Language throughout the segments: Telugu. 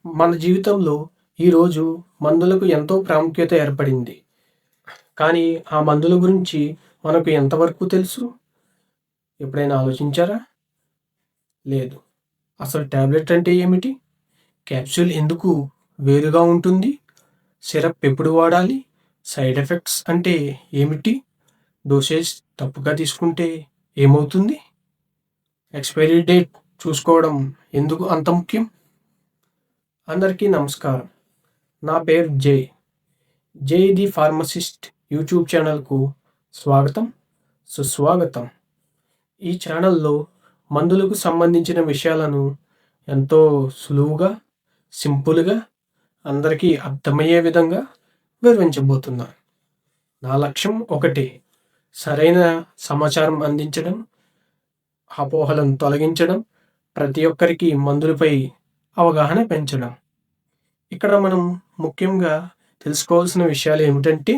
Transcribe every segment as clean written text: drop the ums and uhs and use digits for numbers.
మన జీవితంలో ఈరోజు మందులకు ఎంతో ప్రాముఖ్యత ఏర్పడింది. కానీ ఆ మందుల గురించి మనకు ఎంతవరకు తెలుసు? ఎప్పుడైనా ఆలోచించారా? లేదు. అసలు టాబ్లెట్ అంటే ఏమిటి? క్యాప్సూల్ ఎందుకు వేరుగా ఉంటుంది? సిరప్ ఎప్పుడు వాడాలి? సైడ్ ఎఫెక్ట్స్ అంటే ఏమిటి? డోసేజ్ తప్పుగా తీసుకుంటే ఏమవుతుంది? ఎక్స్‌పైరీ డేట్ చూసుకోవడం ఎందుకు అంత ముఖ్యం? అందరికీ నమస్కారం. నా పేరు జై. జై ది ఫార్మసిస్ట్ యూట్యూబ్ ఛానల్‌కు స్వాగతం, సుస్వాగతం. ఈ ఛానల్‌లో మందులకు సంబంధించిన విషయాలను ఎంతో సులువుగా, సింపుల్‌గా అందరికీ అర్థమయ్యే విధంగా వివరించబోతున్నాను. నా లక్ష్యం ఒకటే, సరైన సమాచారం అందించడం, అపోహలను తొలగించడం, ప్రతి ఒక్కరికి మందులపై అవగాహన పెంచడం. ఇక్కడ మనం ముఖ్యంగా తెలుసుకోవాల్సిన విషయాలు ఏమిటంటే,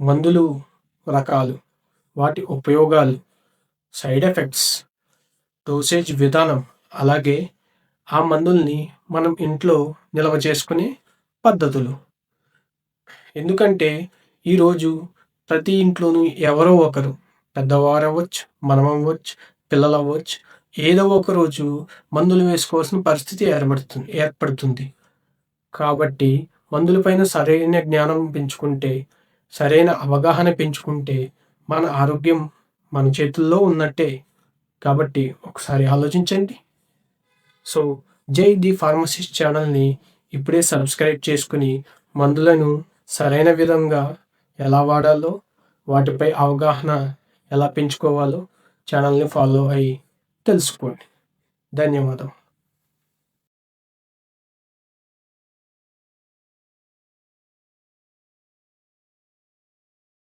మందులు రకాలు, వాటి ఉపయోగాలు, సైడ్ ఎఫెక్ట్స్, డోసేజ్ విధానం, అలాగే ఆ మందుల్ని మనం ఇంట్లో నిల్వ చేసుకునే పద్ధతులు. ఎందుకంటే ఈరోజు ప్రతి ఇంట్లోనూ ఎవరో ఒకరు, పెద్దవారు అవ్వచ్చు, మనం అవ్వచ్చు, పిల్లలు అవ్వచ్చు, ఏదో ఒక రోజు మందులు వేసుకోవాల్సిన పరిస్థితి ఏర్పడుతుంది. కాబట్టి మందులపైన సరైన జ్ఞానం పెంచుకుంటే, సరైన అవగాహన పెంచుకుంటే మన ఆరోగ్యం మన చేతుల్లో ఉన్నట్టే. కాబట్టి ఒకసారి ఆలోచించండి. సో, జై ది ఫార్మసిస్ట్ ఛానల్‌ని ఇప్పుడే సబ్స్క్రైబ్ చేసుకుని మందులను సరైన విధంగా ఎలా వాడాలో, వాటిపై అవగాహన ఎలా పెంచుకోవాలో ఛానల్‌ని ఫాలో అయ్యి తెలుసుకోండి. ధన్యవాదం.